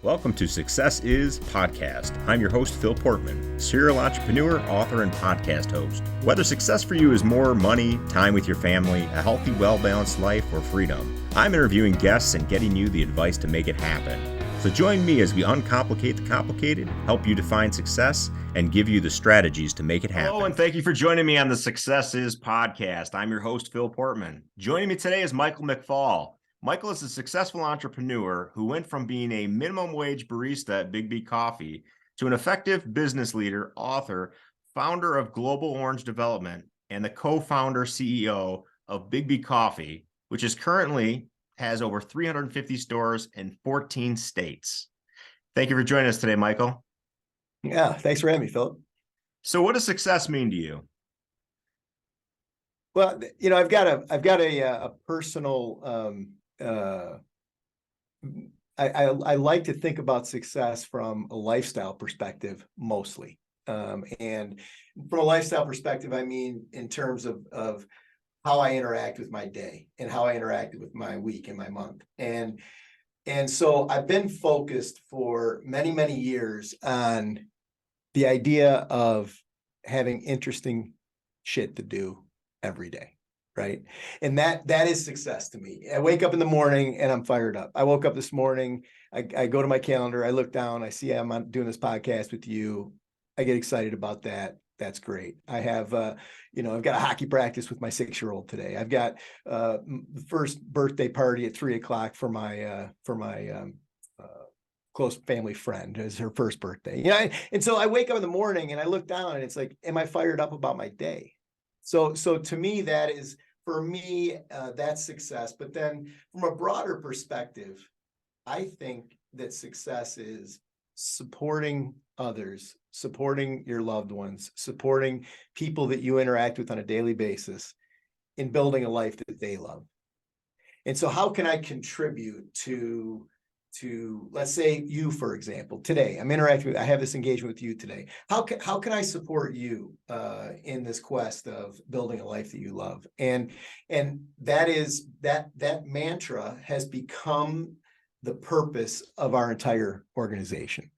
Welcome to Success Is Podcast. I'm your host, Phil Portman, serial entrepreneur, author, and podcast host. Whether success for you is more money, time with your family, a healthy, well-balanced life, or freedom, I'm interviewing guests and getting you the advice to make it happen. So join me as we uncomplicate the complicated, help you define success, and give you the strategies to make it happen. Hello, and thank you for joining me on the Success Is Podcast. I'm your host, Phil Portman. Joining me today is Michael McFall. Michael is a successful entrepreneur who went from being a minimum wage barista at Biggby Coffee to an effective business leader, author, founder of Global Orange Development, and the co-founder CEO of Biggby Coffee, which is currently has over 350 stores in 14 states. Thank you for joining us today, Michael. Yeah, thanks for having me, Philip. So what does success mean to you? Well, you know, I've got a personal I like to think about success from a lifestyle perspective mostly. And from a lifestyle perspective, I mean, in terms of how I interact with my day and how I interacted with my week and my month. And so I've been focused for many, many years on the idea of having interesting shit to do every day. Right. And that is success to me. I wake up in the morning and I'm fired up. I woke up this morning. I go to my calendar. I look down. I see I'm doing this podcast with you. I get excited about that. That's great. I have, I've got a hockey practice with my 6-year-old today. I've got the first birthday party at 3:00 for my close family friend. It's her first birthday. And so I wake up in the morning and I look down and it's like, am I fired up about my day? So to me, that's success. But then from a broader perspective, I think that success is supporting others, supporting your loved ones, supporting people that you interact with on a daily basis in building a life that they love. And so how can I contribute to let's say you, for example, today I'm interacting with, I have this engagement with you today. How can I support you in this quest of building a life that you love? And that mantra has become the purpose of our entire organization.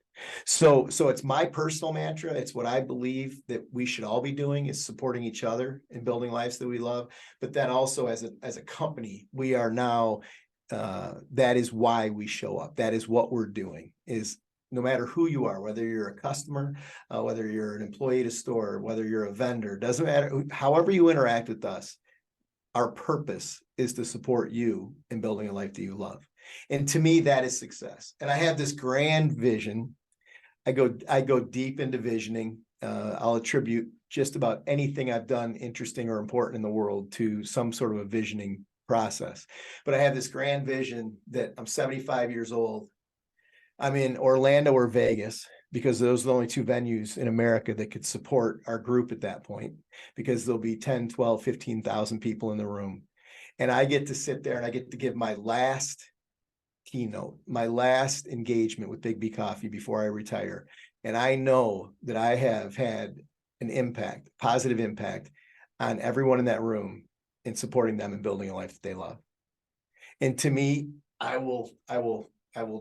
So it's my personal mantra. It's what I believe that we should all be doing, is supporting each other and building lives that we love. But then also as a company, we are now that is why we show up. That is what we're doing, is no matter who you are, whether you're a customer, whether you're an employee at a store, whether you're a vendor, doesn't matter, however you interact with us, our purpose is to support you in building a life that you love. And to me, that is success. And I have this grand vision. I go deep into visioning. I'll attribute just about anything I've done interesting or important in the world to some sort of a visioning process. But I have this grand vision that I'm 75 years old. I'm in Orlando or Vegas because those are the only two venues in America that could support our group at that point, because there'll be 10, 12, 15,000 people in the room. And I get to sit there and I get to give my last keynote, my last engagement with Biggby Coffee before I retire. And I know that I have had an impact, positive impact on everyone in that room, in supporting them and building a life that they love. And to me, I will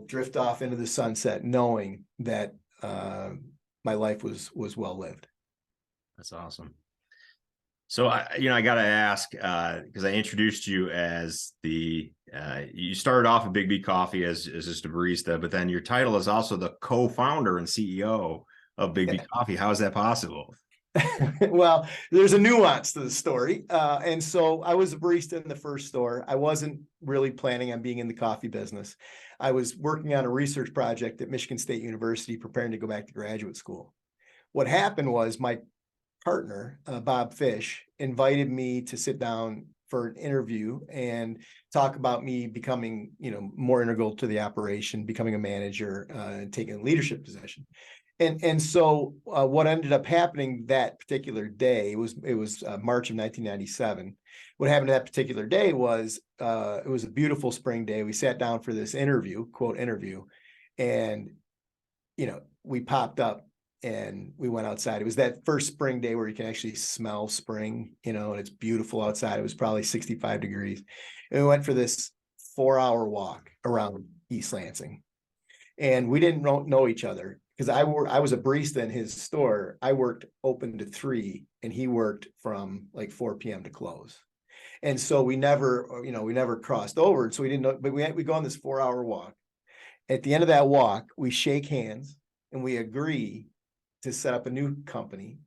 drift off into the sunset knowing that my life was well lived. That's awesome. So I got to ask, because I introduced you as you started off at Biggby Coffee as just a barista, but then your title is also the co-founder and CEO of Biggby Coffee. How is that possible? Well, there's a nuance to the story. And so I was a barista in the first store. I wasn't really planning on being in the coffee business. I was working on a research project at Michigan State University, preparing to go back to graduate school. What happened was my partner, Bob Fish, invited me to sit down for an interview and talk about me becoming, more integral to the operation, becoming a manager, and taking a leadership position. And so what ended up happening that particular day, it was March of 1997. What happened that particular day was it was a beautiful spring day. We sat down for this interview, quote interview, and we popped up and we went outside. It was that first spring day where you can actually smell spring, and it's beautiful outside. It was probably 65 degrees. And we went for this 4-hour walk around East Lansing. and we didn't know each other because I was a barista in his store. I worked open to 3 and he worked from like 4 p.m. to close. And so we never crossed over. So we didn't know, but we go on this 4-hour walk. At the end of that walk, we shake hands and we agree to set up a new company,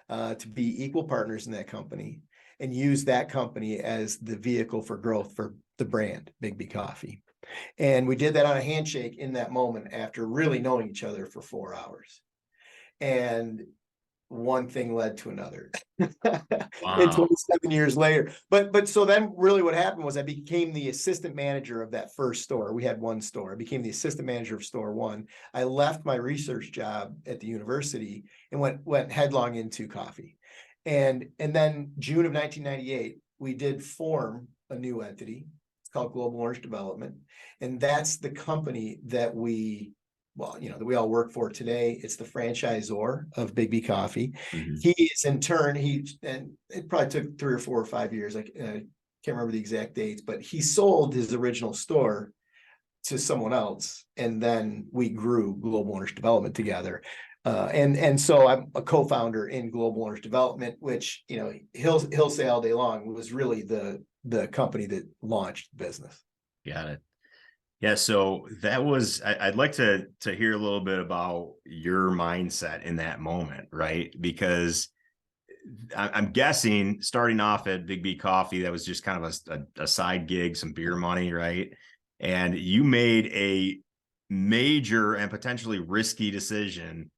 to be equal partners in that company and use that company as the vehicle for growth for the brand, Biggby Coffee. And we did that on a handshake in that moment after really knowing each other for 4 hours. And one thing led to another. And Wow. 27 years later. But so then really what happened was I became the assistant manager of that first store. We had one store. I became the assistant manager of store 1. I left my research job at the university and went headlong into coffee. And then June of 1998, we did form a new entity. It's called Global Orange Development. And that's the company that we all work for today. It's the franchisor of Biggby Coffee. Mm-hmm. He is in turn, and it probably took 3 or 4 or 5 years. I can't remember the exact dates, but he sold his original store to someone else. And then we grew Global Orange Development together. And so I'm a co-founder in Global Orange Development, which, he'll say all day long was really the company that launched the business. Got it. Yeah, so that was, I'd like to hear a little bit about your mindset in that moment, right? Because I'm guessing starting off at Biggby Coffee, that was just kind of a side gig, some beer money, right? And you made a major and potentially risky decision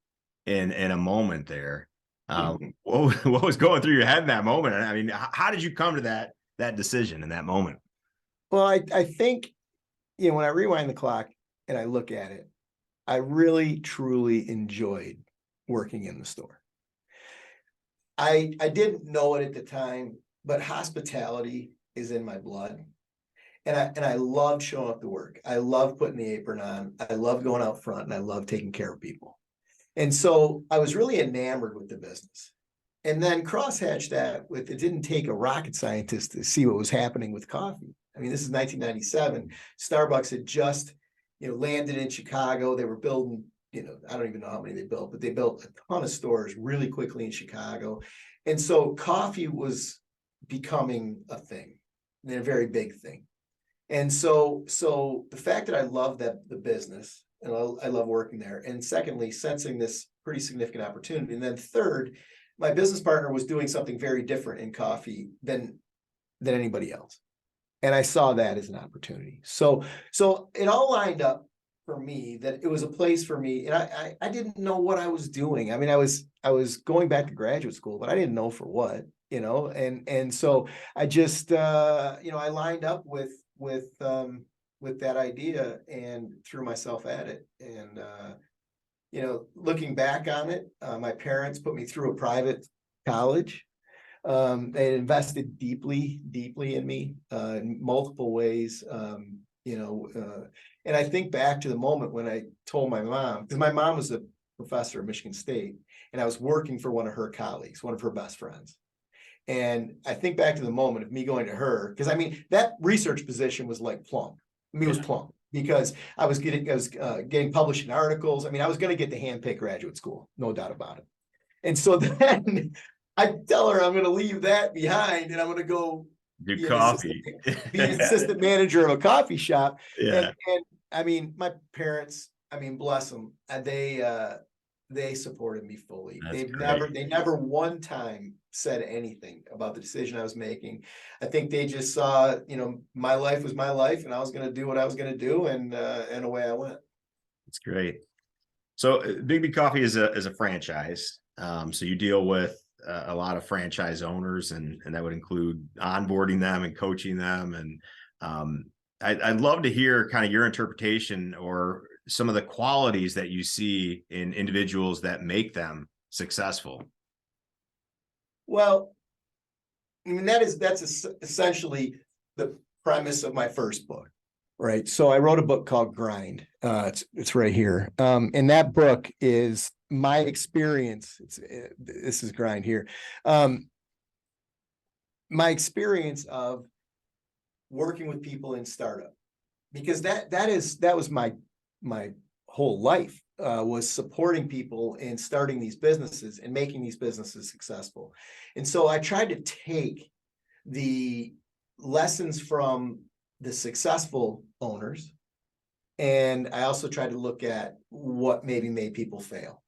in a moment there. What was going through your head in that moment? I mean, how did you come to that decision in that moment? Well, I think, when I rewind the clock and I look at it, I really, truly enjoyed working in the store. I didn't know it at the time, but hospitality is in my blood. And I love showing up to work. I love putting the apron on. I love going out front and I love taking care of people. And so I was really enamored with the business. And then crosshatch that with, it didn't take a rocket scientist to see what was happening with coffee. I mean, this is 1997. Starbucks had just, landed in Chicago. They were building, I don't even know how many they built, but they built a ton of stores really quickly in Chicago. And so coffee was becoming a thing, and a very big thing. And so the fact that I love the business and I love working there. And secondly, sensing this pretty significant opportunity. And then third, my business partner was doing something very different in coffee than anybody else. And I saw that as an opportunity. So it all lined up for me that it was a place for me. And I didn't know what I was doing. I mean, I was going back to graduate school, but I didn't know for what, and so I just, I lined up with that idea and threw myself at it. And, looking back on it, my parents put me through a private college. They invested deeply in me, in multiple ways. And I think back to the moment when I told my mom, because my mom was a professor at Michigan State, and I was working for one of her colleagues, one of her best friends. And I think back to the moment of me going to her, because I mean, that research position was like plum. I mean, it was plum because I was getting published in articles. I mean, I was going to get the handpicked graduate school, no doubt about it. And so then I tell her I'm going to leave that behind and I'm going to go do coffee, be an assistant manager of a coffee shop. Yeah. And I mean, my parents, I mean, bless them, and they supported me fully. They never one time said anything about the decision I was making. I think they just saw, my life was my life and I was going to do what I was going to do. And away I went. That's great. So Biggby Coffee is a franchise. So you deal with a lot of franchise owners, and that would include onboarding them and coaching them. And I'd love to hear kind of your interpretation or some of the qualities that you see in individuals that make them successful. Well, I mean, that's essentially the premise of my first book, right? So I wrote a book called Grind. It's right here. And that book is my experience. This is Grind here. My experience of working with people in startup, because that was my whole life was supporting people in starting these businesses and making these businesses successful. And so I tried to take the lessons from the successful owners, and I also tried to look at what maybe made people fail.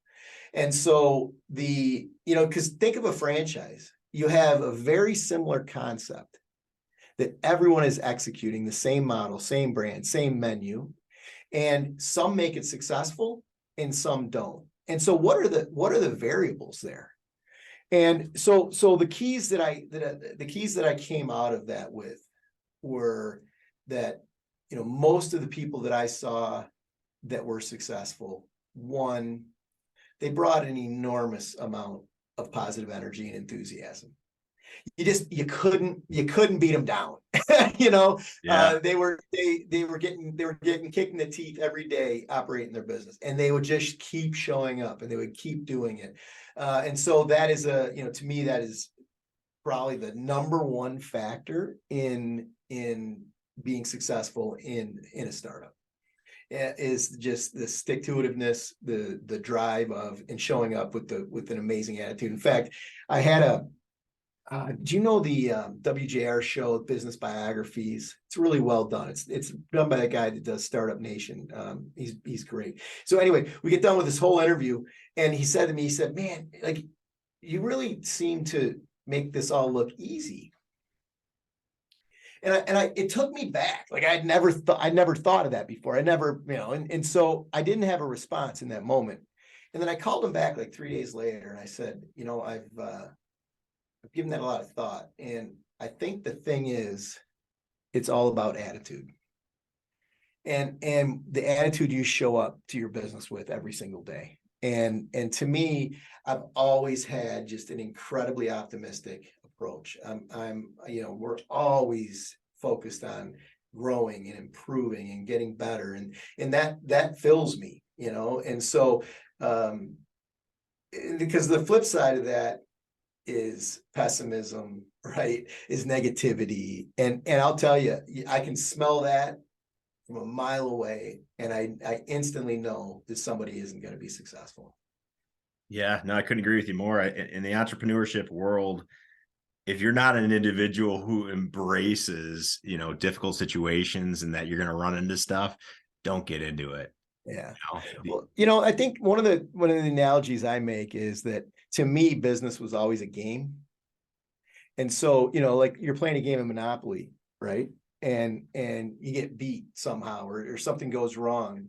And so because think of a franchise, you have a very similar concept that everyone is executing the same model, same brand, same menu, and some make it successful and some don't. And so what are the variables there? And so the keys that I came out of that with were that, most of the people that I saw that were successful, one, they brought an enormous amount of positive energy and enthusiasm. You couldn't beat them down. Yeah. They were getting kicked in the teeth every day operating their business, and they would just keep showing up and they would keep doing it. And so that is to me, that is probably the number one factor in being successful in a startup, is just the stick-to-itiveness, the drive of, and showing up with an amazing attitude. In fact, I had do you know the WJR show, Business Biographies? It's really well done. It's done by a guy that does Startup Nation. He's great. So anyway, we get done with this whole interview, and he said to me, "Man, like, you really seem to make this all look easy." And it took me back. Like, I'd never thought of that before. I never, and so I didn't have a response in that moment. And then I called him back like 3 days later, and I said, I've given that a lot of thought. And I think the thing is, it's all about attitude. And the attitude you show up to your business with every single day. And to me, I've always had just an incredibly optimistic approach. We're always focused on growing and improving and getting better. And that fills me, and so because the flip side of that is pessimism, right? Is negativity. And I'll tell you, I can smell that from a mile away, and I instantly know that somebody isn't going to be successful. Yeah, no, I couldn't agree with you more. In the entrepreneurship world, if you're not an individual who embraces, difficult situations and that you're going to run into stuff, don't get into it. Yeah. Well, I think one of the analogies I make is that, to me, business was always a game. And so, like, you're playing a game of Monopoly, right? And you get beat somehow, or something goes wrong.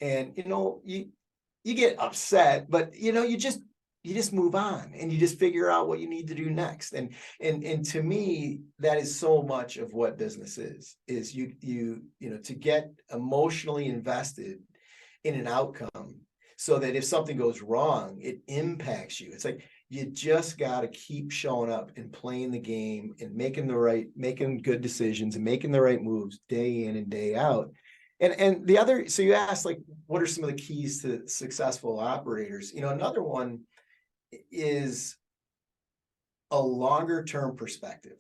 And, you get upset, but, you just move on, and you just figure out what you need to do next. And to me, that is so much of what business is you to get emotionally invested in an outcome, so that if something goes wrong, it impacts you. It's like, you just got to keep showing up and playing the game and making good decisions and making the right moves day in and day out. And the other, so you asked, like, what are some of the keys to successful operators? Another one is a longer term perspective.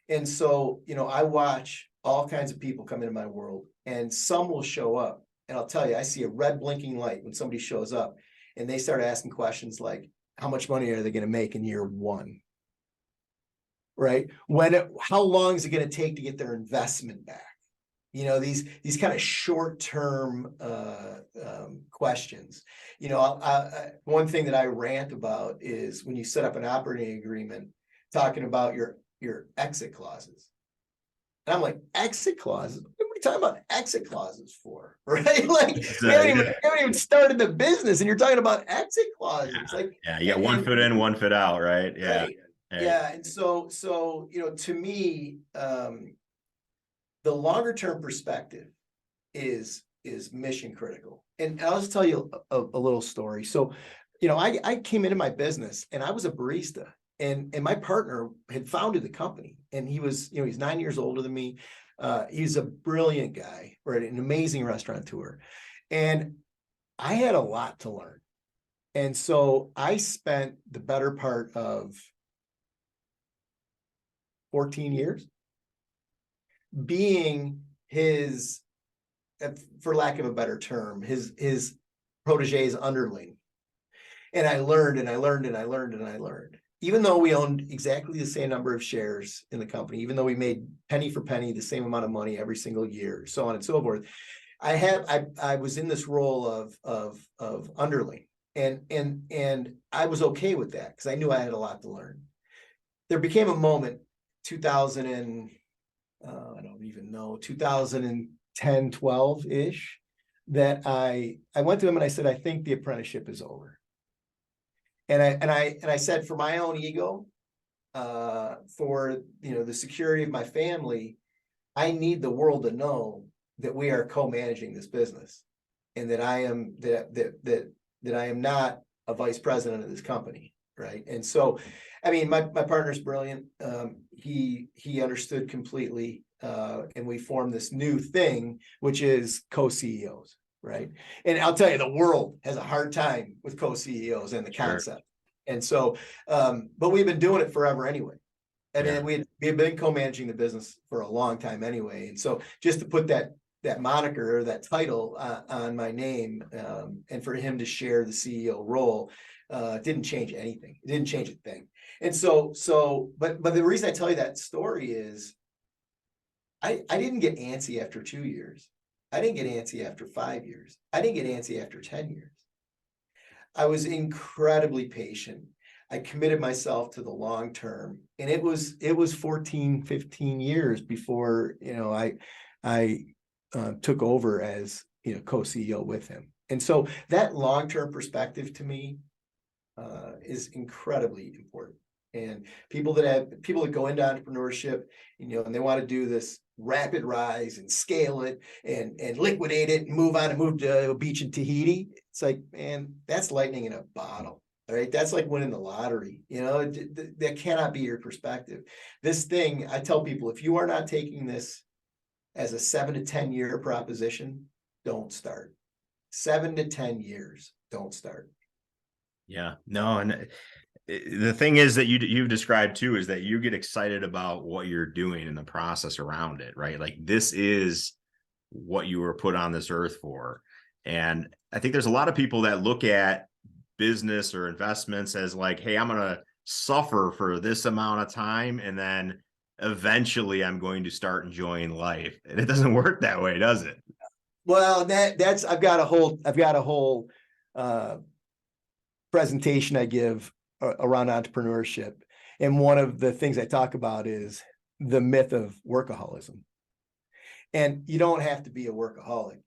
And so, I watch all kinds of people come into my world, and some will show up. And I'll tell you, I see a red blinking light when somebody shows up, and they start asking questions like, how much money are they going to make in year one? Right? How long is it going to take to get their investment back? These kind of short-term questions. One thing that I rant about is when you set up an operating agreement, talking about your exit clauses. And I'm like, exit clauses? What are we talking about exit clauses for? Right? Like, we haven't even started the business, and you're talking about exit clauses. Yeah. Like, yeah, you got 1 foot in, 1 foot out, right? Yeah. Right. Yeah. And so to me, the longer term perspective is mission critical. And I'll just tell you a little story. So, I came into my business, and I was a barista. And my partner had founded the company, and he was, he's 9 years older than me. He's a brilliant guy, right? An amazing restaurateur. And I had a lot to learn. And so I spent the better part of 14 years being his for lack of a better term, his protege's underling. And I learned and I learned and I learned and I learned. Even though we owned exactly the same number of shares in the company, even though we made penny for penny the same amount of money every single year, so on and so forth, I was in this role of underling, and I was okay with that because I knew I had a lot to learn. There became a moment, 2000 and I don't even know, 2010, 12 ish, that I went to him and I said, I think the apprenticeship is over. And I said, for my own ego, for the security of my family, I need the world to know that we are co-managing this business, and that I am that I am not a vice president of this company, right? And so, I mean, my partner's brilliant. He understood completely, and we formed this new thing, which is co-CEOs. Right. And I'll tell you, the world has a hard time with co-CEOs and the concept. And so, but we've been doing it forever anyway. I mean, we've been co-managing the business for a long time anyway. And so just to put that moniker or that title on my name, and for him to share the CEO role, didn't change anything. It didn't change a thing. And but the reason I tell you that story is I didn't get antsy after 2 years. I didn't get antsy after 5 years. I didn't get antsy after 10 years. I was incredibly patient. I committed myself to the long term, and it was 14, 15 years before, I took over as, co-CEO with him. And so that long-term perspective to me is incredibly important. And people that go into entrepreneurship, and they want to do this rapid rise and scale it and liquidate it and move to a beach in Tahiti. It's like, man, that's lightning in a bottle. All right. That's like winning the lottery. That cannot be your perspective. This thing, I tell people, if you are not taking this as a 7 to 10 year proposition, don't start. 7 to 10 years, don't start. Yeah, no. And the thing is that you've described too, is that you get excited about what you're doing and the process around it, right? Like, this is what you were put on this earth for. And I think there's a lot of people that look at business or investments as like, hey, I'm going to suffer for this amount of time, and then eventually I'm going to start enjoying life. And it doesn't work that way, does it? Well, that's I've got a whole presentation I give around entrepreneurship. And one of the things I talk about is the myth of workaholism. And you don't have to be a workaholic.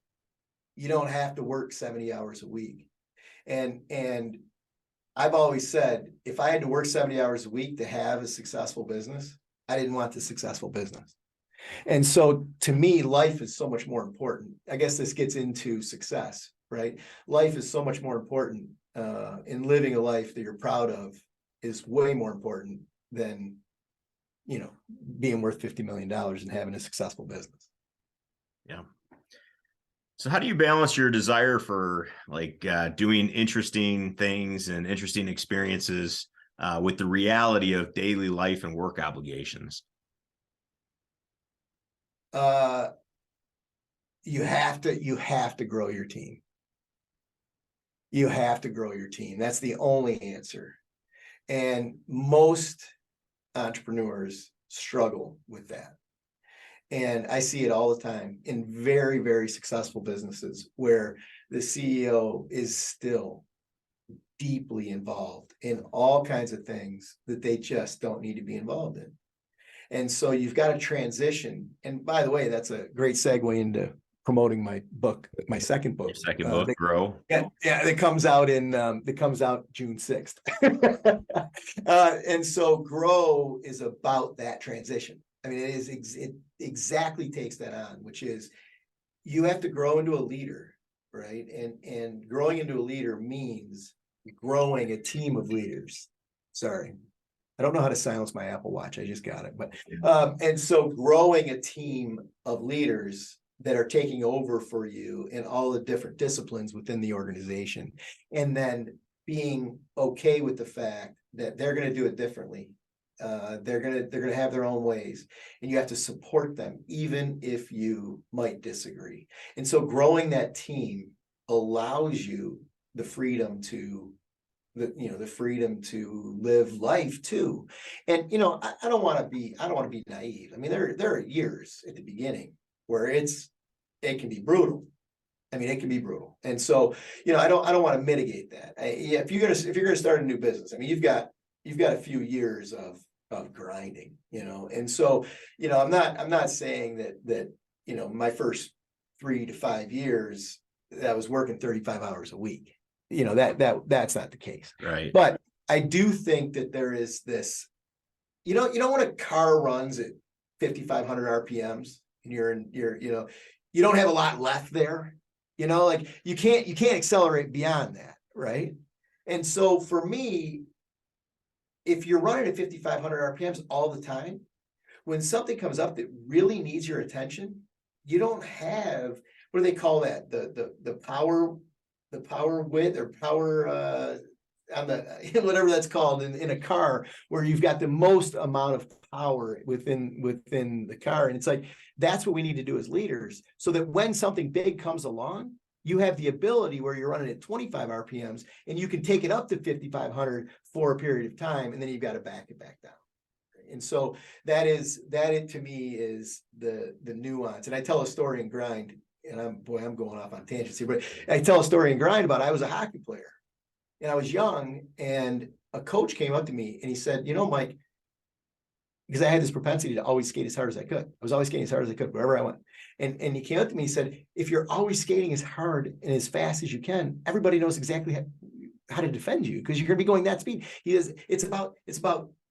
You don't have to work 70 hours a week. And I've always said, if I had to work 70 hours a week to have a successful business, I didn't want the successful business. And so to me, life is so much more important. I guess this gets into success, right? Life is so much more important. In living a life that you're proud of is way more important than, being worth $50 million and having a successful business. Yeah. So how do you balance your desire for doing interesting things and interesting experiences with the reality of daily life and work obligations? You have to grow your team. You have to grow your team. That's the only answer. And most entrepreneurs struggle with that. And I see it all the time in very, very successful businesses where the CEO is still deeply involved in all kinds of things that they just don't need to be involved in. And so you've got to transition. And by the way, that's a great segue into promoting my book, my second book. Your second book, Grow. Yeah, that comes out June 6th. And so Grow is about that transition. I mean, it exactly takes that on, which is you have to grow into a leader, right? And growing into a leader means growing a team of leaders. Sorry, I don't know how to silence my Apple Watch. I just got it. But and so growing a team of leaders that are taking over for you in all the different disciplines within the organization, and then being okay with the fact that they're going to do it differently They're gonna have their own ways, and you have to support them, even if you might disagree. And so growing that team allows you the freedom to live life too. And I don't want to be naive. I mean, there are years at the beginning where it can be brutal. I mean, it can be brutal. And so, I don't want to mitigate that. If you're gonna start a new business, I mean, you've got a few years of grinding, and so, I'm not saying that my first 3 to 5 years that I was working 35 hours a week. That's not the case. Right. But I do think that there is this, when a car runs at 5,500 RPMs and you don't have a lot left there, like you can't accelerate beyond that. Right. And so for me, if you're running at 5,500 RPMs all the time, when something comes up that really needs your attention, you don't have, what do they call that? The power width or power on the whatever that's called in a car, where you've got the most amount of power within the car. And it's like, that's what we need to do as leaders, so that when something big comes along, you have the ability where you're running at 25 RPMs and you can take it up to 5,500 for a period of time, and then you've got to back it back down. And so that to me is the nuance. And I tell a story in Grind, and I'm going off on tangents here, but I tell a story in Grind about, I was a hockey player and I was young, and a coach came up to me and he said, Mike, because I had this propensity to always skate as hard as I could. I was always skating as hard as I could wherever I went. And he came up to me and said, if you're always skating as hard and as fast as you can, everybody knows exactly how to defend you, because you're going to be going that speed. He says, it's about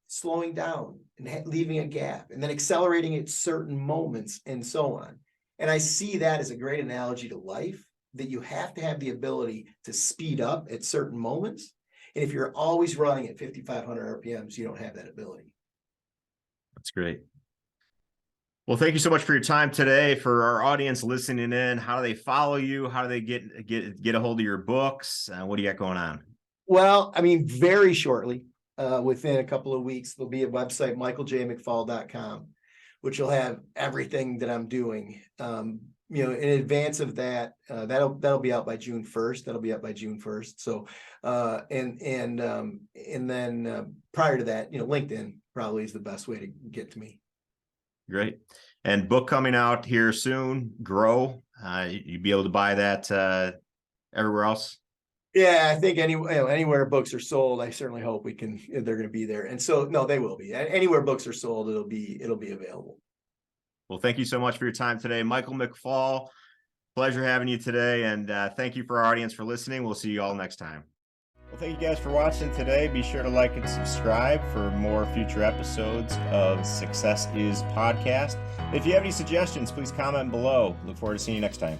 slowing down and leaving a gap and then accelerating at certain moments and so on. And I see that as a great analogy to life, that you have to have the ability to speed up at certain moments. And if you're always running at 5,500 RPMs, you don't have that ability. That's great. Well, thank you so much for your time today. For our audience listening in, how do they follow you? How do they get a hold of your books? What do you got going on? Well, I mean, very shortly, within a couple of weeks, there'll be a website, michaeljmcfall.com, which will have everything that I'm doing. In advance of that, that'll be out by June 1st. That'll be up by June 1st. So, and then prior to that, LinkedIn probably is the best way to get to me. Great. And book coming out here soon, Grow. You'd be able to buy that everywhere else? Yeah, I think anywhere books are sold, I certainly hope they're going to be there. And so, no, they will be. Anywhere books are sold, it'll be available. Well, thank you so much for your time today, Michael McFall. Pleasure having you today. And thank you for our audience for listening. We'll see you all next time. Well, thank you guys for watching today. Be sure to like and subscribe for more future episodes of Success Is Podcast. If you have any suggestions, please comment below. Look forward to seeing you next time.